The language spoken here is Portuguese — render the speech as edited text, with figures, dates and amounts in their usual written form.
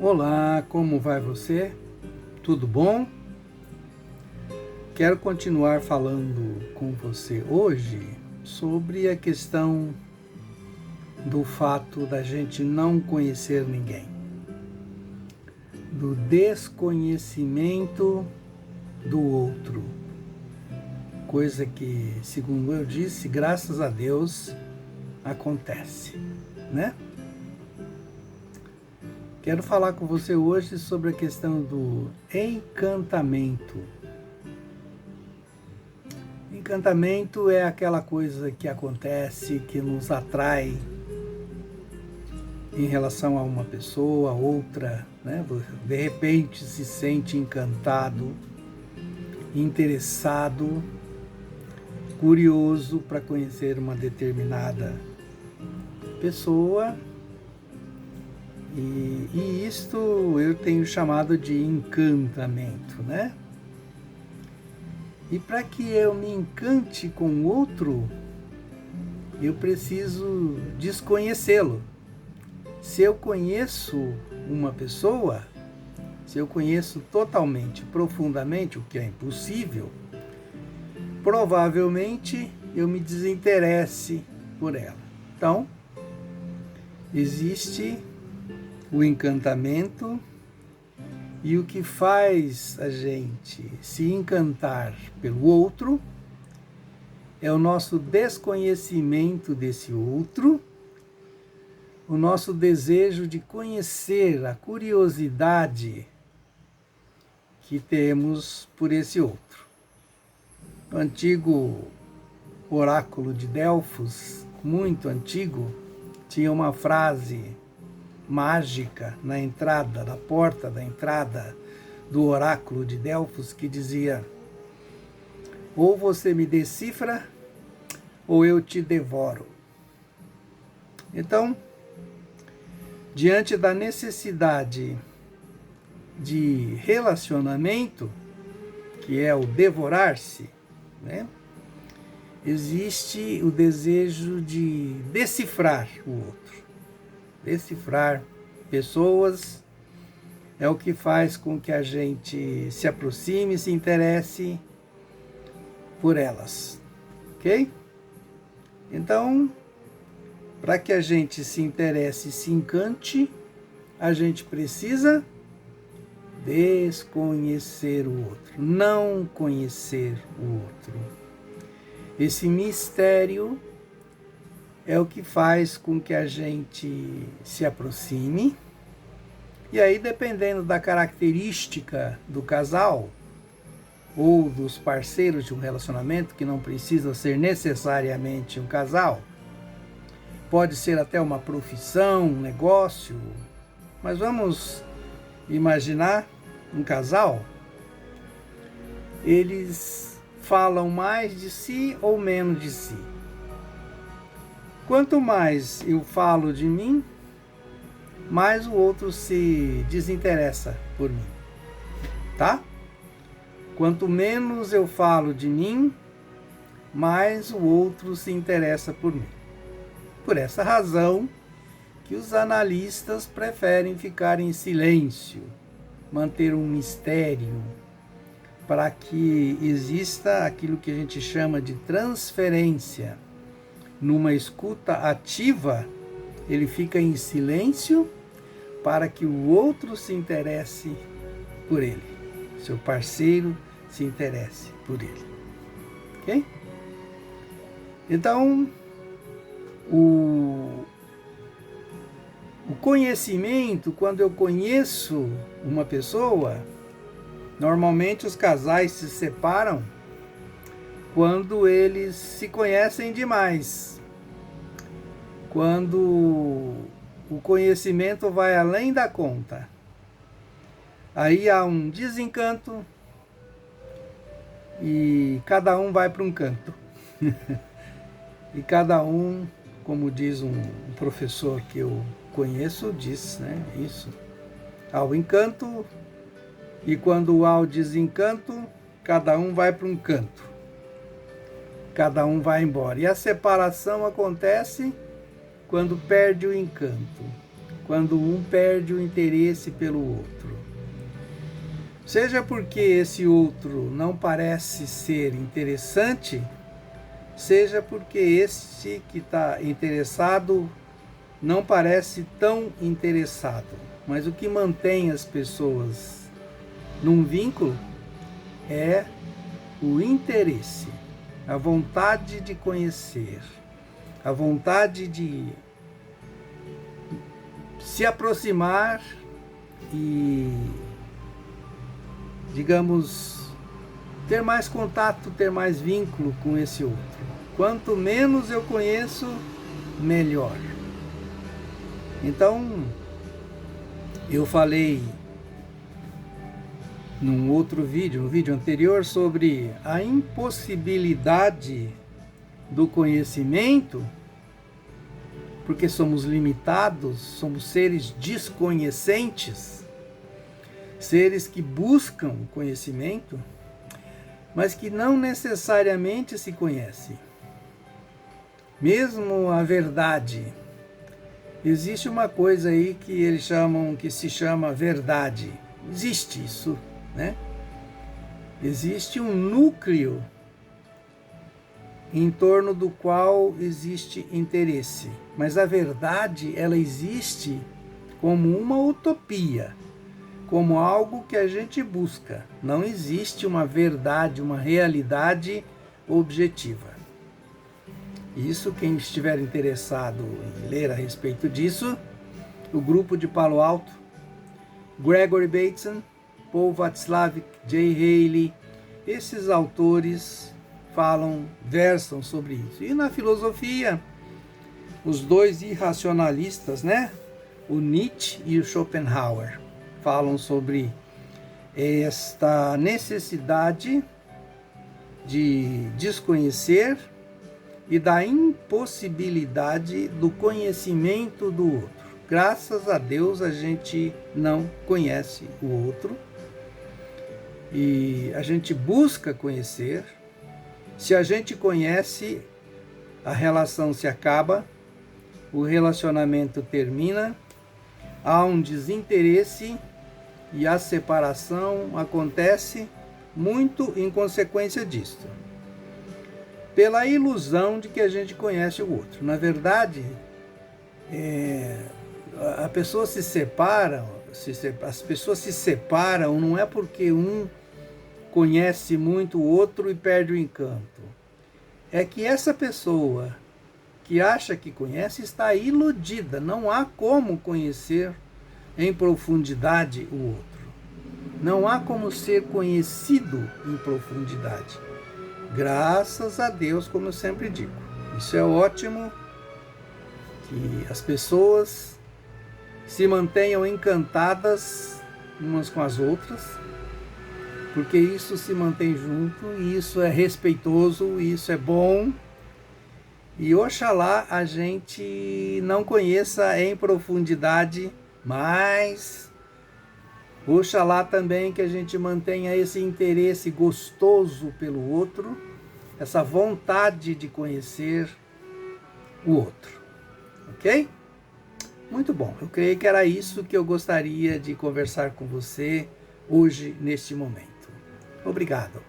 Olá, como vai você? Tudo bom? Quero continuar falando com você hoje sobre a questão do fato da gente não conhecer ninguém, do desconhecimento do outro, coisa que, segundo eu disse, graças a Deus acontece, né? Quero falar com você hoje sobre a questão do encantamento. Encantamento é aquela coisa que acontece, que nos atrai em relação a uma pessoa, outra, né? De repente se sente encantado, interessado, curioso para conhecer uma determinada pessoa. E isto eu tenho chamado de encantamento, né? E para que eu me encante com o outro, eu preciso desconhecê-lo. Se eu conheço uma pessoa, se eu conheço totalmente, profundamente, o que é impossível, provavelmente eu me desinteresse por ela. Então, existe o encantamento, e o que faz a gente se encantar pelo outro é o nosso desconhecimento desse outro, o nosso desejo de conhecer, a curiosidade que temos por esse outro. O antigo oráculo de Delfos, muito antigo, tinha uma frase mágica na entrada, na porta da entrada do oráculo de Delfos, que dizia: ou você me decifra, ou eu te devoro. Então, diante da necessidade de relacionamento, que é o devorar-se, né, existe o desejo de decifrar o outro. Decifrar pessoas é o que faz com que a gente se aproxime, se interesse por elas, ok? Então, para que a gente se interesse e se encante, a gente precisa desconhecer o outro, não conhecer o outro. Esse mistério é o que faz com que a gente se aproxime. E aí, dependendo da característica do casal ou dos parceiros de um relacionamento, que não precisa ser necessariamente um casal, pode ser até uma profissão, um negócio, mas vamos imaginar um casal, eles falam mais de si ou menos de si. Quanto mais eu falo de mim, mais o outro se desinteressa por mim, tá? Quanto menos eu falo de mim, mais o outro se interessa por mim. Por essa razão que os analistas preferem ficar em silêncio, manter um mistério, para que exista aquilo que a gente chama de transferência. Numa escuta ativa, ele fica em silêncio para que o outro se interesse por ele, seu parceiro se interesse por ele, ok? Então, o conhecimento, quando eu conheço uma pessoa, normalmente os casais se separam quando eles se conhecem demais, quando o conhecimento vai além da conta. Aí há um desencanto e cada um vai para um canto. E cada um, como diz um professor que eu conheço, diz, né, isso. Há o encanto, e quando há o desencanto, cada um vai para um canto. Cada um vai embora. E a separação acontece quando perde o encanto, quando um perde o interesse pelo outro. Seja porque esse outro não parece ser interessante, seja porque este que está interessado não parece tão interessado. Mas o que mantém as pessoas num vínculo é o interesse, a vontade de conhecer, a vontade de se aproximar e, digamos, ter mais contato, ter mais vínculo com esse outro. Quanto menos eu conheço, melhor. Então, eu falei num outro vídeo, no vídeo anterior, sobre a impossibilidade do conhecimento, porque somos limitados, somos seres desconhecentes, seres que buscam conhecimento, mas que não necessariamente se conhecem. Mesmo a verdade. Existe uma coisa aí que eles chamam, que se chama verdade. Existe isso, né? Existe um núcleo em torno do qual existe interesse. Mas a verdade, ela existe como uma utopia, como algo que a gente busca. Não existe uma verdade, uma realidade objetiva. Isso, quem estiver interessado em ler a respeito disso, o grupo de Palo Alto, Gregory Bateson, Paul Václavic, Jay Haley, esses autores versam sobre isso. E na filosofia, os dois irracionalistas, né? O Nietzsche e o Schopenhauer, falam sobre esta necessidade de desconhecer e da impossibilidade do conhecimento do outro. Graças a Deus a gente não conhece o outro e a gente busca conhecer. Se a gente conhece, a relação se acaba, o relacionamento termina, há um desinteresse e a separação acontece muito em consequência disso. Pela ilusão de que a gente conhece o outro. Na verdade, a pessoa se separa, as pessoas se separam não é porque um conhece muito o outro e perde o encanto. É que essa pessoa que acha que conhece está iludida. Não há como conhecer em profundidade o outro. Não há como ser conhecido em profundidade. Graças a Deus, como eu sempre digo. Isso é ótimo, que as pessoas se mantenham encantadas umas com as outras, porque isso se mantém junto, e isso é respeitoso, e isso é bom. E oxalá a gente não conheça em profundidade, mas oxalá também que a gente mantenha esse interesse gostoso pelo outro, essa vontade de conhecer o outro. Ok? Muito bom. Eu creio que era isso que eu gostaria de conversar com você hoje, neste momento. Obrigado.